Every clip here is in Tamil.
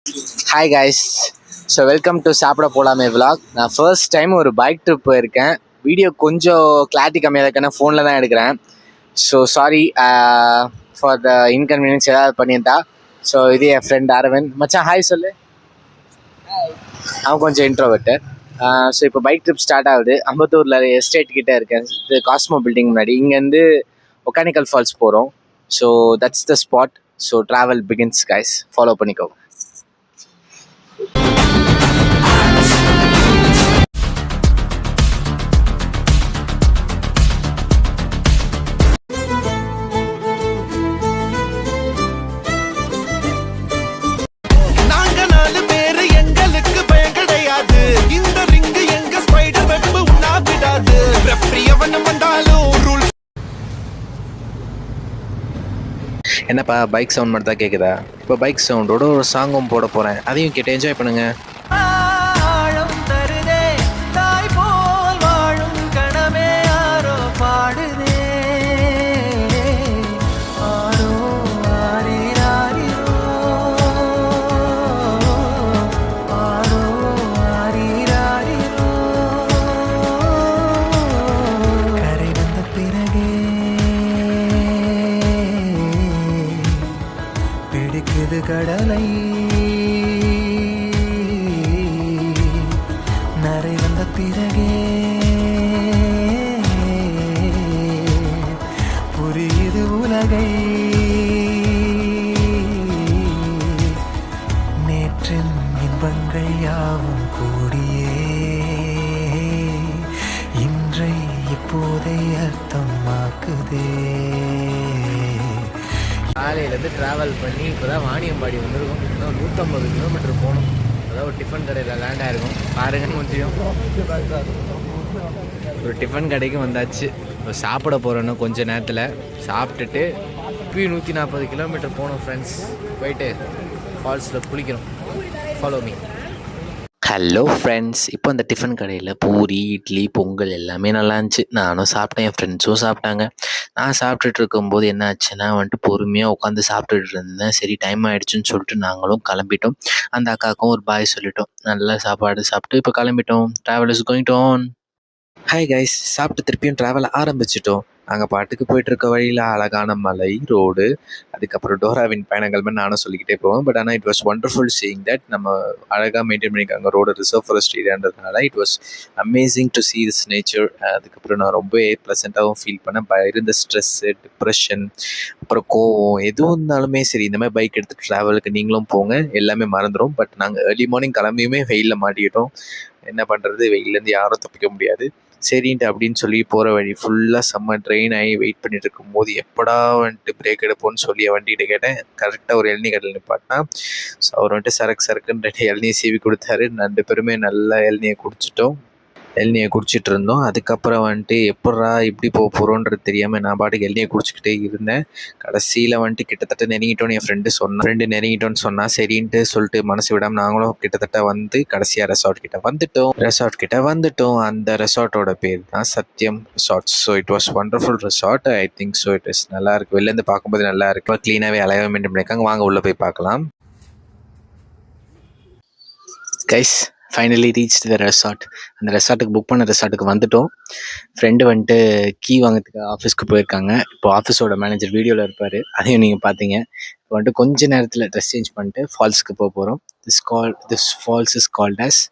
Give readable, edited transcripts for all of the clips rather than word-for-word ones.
Hi guys, so welcome to சாப்பிட போலாமே விலாக். நான் ஃபர்ஸ்ட் டைம் ஒரு பைக் ட்ரிப் போயிருக்கேன். வீடியோ கொஞ்சம் கிளாரிட்டி கம்மியாக இருக்குன்னா ஃபோனில் தான் எடுக்கிறேன். So sorry for the inconvenience ஏதாவது பண்ணியிருந்தா. ஸோ இது என் ஃப்ரெண்ட் அரவிந்த். மச்சான் ஹாய் சொல்லு. அவன் கொஞ்சம் இன்ட்ரோவர்ட்டு. ஸோ இப்போ பைக் ட்ரிப் ஸ்டார்ட் ஆகுது. அம்பத்தூரில் எஸ்டேட் கிட்டே இருக்கேன், இது காஸ்மோ பில்டிங் முன்னாடி. இங்கேருந்து ஒகேனிக்கல் ஃபால்ஸ் போகிறோம். So that's the spot. So travel begins guys, follow பண்ணிக்கோ. என்னப்பா பைக் சவுண்ட் மட்டும் தான் கேட்குதா? இப்போ பைக் சவுண்டோட ஒரு சாங்கும் போட போகிறேன், அதையும் கேட்டு என்ஜாய் பண்ணுங்கள். கடலை நரை வந்த பிறகே புரியுது உலகை. நேற்றின் இன்பங்கள் யாவும் கூடியே இன்றை இப்போதை அர்த்தமாக்குதே. காலையிலேருந்து ட்ராவல் பண்ணி இப்போ தான் வாணியம்பாடி வந்துருக்கோம். இன்னும் 150 கிலோமீட்டர் போகணும். அதாவது ஒரு டிஃபன் கடையில் லேண்ட் ஆகிருக்கும். பாருங்க கொஞ்சம் ஒரு டிஃபன் கடைக்கு வந்தாச்சு. இப்போ சாப்பிட போகிறோன்னு கொஞ்சம் நேரத்தில் சாப்பிட்டுட்டு இப்போயும் 140 கிலோமீட்டர் போகணும் ஃப்ரெண்ட்ஸ். போயிட்டு ஃபால்ஸில் குளிக்கிறோம். Follow me. ஹலோ ஃப்ரெண்ட்ஸ், இப்போ அந்த டிஃபன் கடையில் பூரி, இட்லி, பொங்கல் எல்லாமே நல்லா இருந்துச்சு. நானும் சாப்பிட்டேன், என் ஃப்ரெண்ட்ஸும் சாப்பிட்டாங்க. நான் சாப்பிட்டுட்டு இருக்கும்போது என்ன ஆச்சுன்னா பொறுமையாக உட்காந்து சாப்பிட்டுட்டு இருந்தேன். சரி டைம் ஆகிடுச்சுன்னு சொல்லிட்டு நாங்களும் கிளம்பிட்டோம். அந்த அக்காவுக்கும் ஒரு பாய் சொல்லிட்டோம். நல்ல சாப்பாடு சாப்பிட்டு இப்போ கிளம்பிட்டோம். Travel is going to on. Hi guys, சாப்பிட்டு திருப்பியும் ட்ராவல் ஆரம்பிச்சிட்டோம். நாங்கள் பாட்டுக்கு போயிட்டுருக்க வழியில் அழகான மலை, ரோடு, அதுக்கப்புறம் டோராவின் பயணங்கள் மாதிரி நானும் சொல்லிக்கிட்டே போவேன். பட் ஆனால் it was wonderful seeing that நம்ம அழகாக மெயின்டைன் பண்ணியிருக்காங்க ரோடு, ரிசர்வ் ஃபாரஸ்ட் ஏரியான்றதுனால. It was amazing to see this nature. அதுக்கப்புறம் நான் ரொம்ப ப்ளசண்ட்டாகவும் ஃபீல் பண்ணேன். இருந்த ஸ்ட்ரெஸ்ஸு, டிப்ரெஷன், அப்புறம் கோவம் எதுவும் இருந்தாலுமே சரி, இந்த மாதிரி பைக் எடுத்துகிட்டு ட்ராவலுக்கு நீங்களும் போங்க, எல்லாமே மறந்துடும். பட் நாங்கள் ஏர்லி மார்னிங் கிளம்பியுமே வெயிலில் மாட்டிக்கிட்டோம். என்ன பண்ணுறது, வெயிலேருந்து யாரும் தப்பிக்க முடியாது. சரின்ட்டு அப்படின்னு சொல்லி போகிற வழி ஃபுல்லாக செம்ம ட்ரெயின் ஆகி வெயிட் பண்ணிட்டு இருக்கும்போது எப்படா பிரேக் எடுப்போன்னு சொல்லி வண்டிகிட்ட கேட்டேன். கரெக்டாக ஒரு இளநீ கடையில் நிப்பாட்டினா. ஸோ அவர் சரக்குன்னு 2 இளநியை சீவி கொடுத்தாரு. 2 பேருமே நல்லா இளநியை குடிச்சிட்டு இருந்தோம். அதுக்கப்புறம் எப்பட்றா இப்படி போக போகிறோன்றது தெரியாமல் நான் பாட்டுக்கு இளநியை குடிச்சிக்கிட்டே இருந்தேன். கடைசியில் கிட்டத்தட்ட நெருங்கிட்டோன்னு என் ஃப்ரெண்டு நெருங்கிட்டோன்னு சொன்னால் சரின்ட்டு சொல்லிட்டு மனசு விடாமல் நாங்களும் கிட்டத்தட்ட கடைசியாக ரெசார்ட் கிட்ட வந்துட்டோம். அந்த ரெசார்ட்டோட பேர் தான் Sathyam resorts. So it was wonderful resort. I think so it is நல்லா இருக்குது. வெளிலேருந்து பார்க்கும்போது நல்லா இருக்குது. க்ளீனாகவே அழகாக மெயின்டைன் பண்ணியிருக்காங்க. வாங்க உள்ளே போய் பார்க்கலாம். Guys, finally reach the resort. அந்த ரெசார்ட்டுக்கு புக் பண்ண ரெசார்ட்டுக்கு வந்துட்டோம். ஃப்ரெண்டு கீ வாங்கிறதுக்கு ஆஃபீஸ்க்கு போயிருக்காங்க. இப்போ ஆஃபீஸோட மேனேஜர் வீடியோவில் இருப்பார், அதையும் நீங்கள் பார்த்தீங்க. இப்போ கொஞ்ச நேரத்தில் ட்ரெஸ் சேஞ்ச் பண்ணிட்டு ஃபால்ஸுக்கு போக போகிறோம். This falls is called as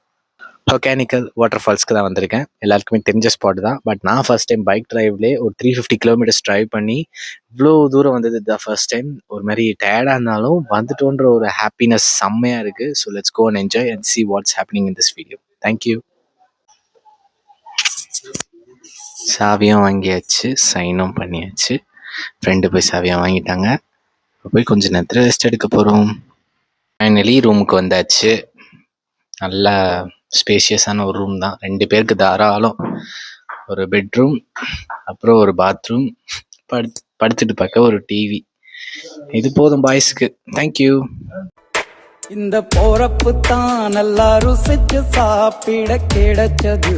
Hogenakkal water ஃபால்ஸ்க்கு தான் வந்திருக்கேன். எல்லாருக்குமே தெரிஞ்ச ஸ்பாட் தான். பட் நான் ஃபர்ஸ்ட் டைம் பைக் ட்ரைவ்லேயே ஒரு 350 கிலோமீட்டர்ஸ் ட்ரைவ் பண்ணி இவ்வளோ தூரம் வந்தது தான் ஃபர்ஸ்ட் டைம். ஒரு மாதிரி டயர்டாக இருந்தாலும் வந்துட்டோன்ற ஒரு ஹாப்பினஸ் செம்மையாக இருக்குது. So let's go and enjoy and see what's happening in this video. Thank you. சாவியும் வாங்கியாச்சு, சைனும் பண்ணியாச்சு. ஃப்ரெண்டு போய் சாவியாக வாங்கிட்டாங்க. போய் கொஞ்சம் நேரத்தில் ரெஸ்ட் எடுக்க போகிறோம். ஃபைனலி ரூமுக்கு வந்தாச்சு. நல்லா ஸ்பேஷியஸான ஒரு ரூம் தான். 2 பேருக்கு தாராளம். ஒரு பெட்ரூம், அப்புறம் ஒரு பாத்ரூம், படுத்துட்டு பார்க்க ஒரு டிவி. இது போதும் பாய்ஸுக்கு. தேங்க்யூ. இந்த போறப்பு தான் நல்லா ருசிச்சு சாப்பிட கிடைச்சது.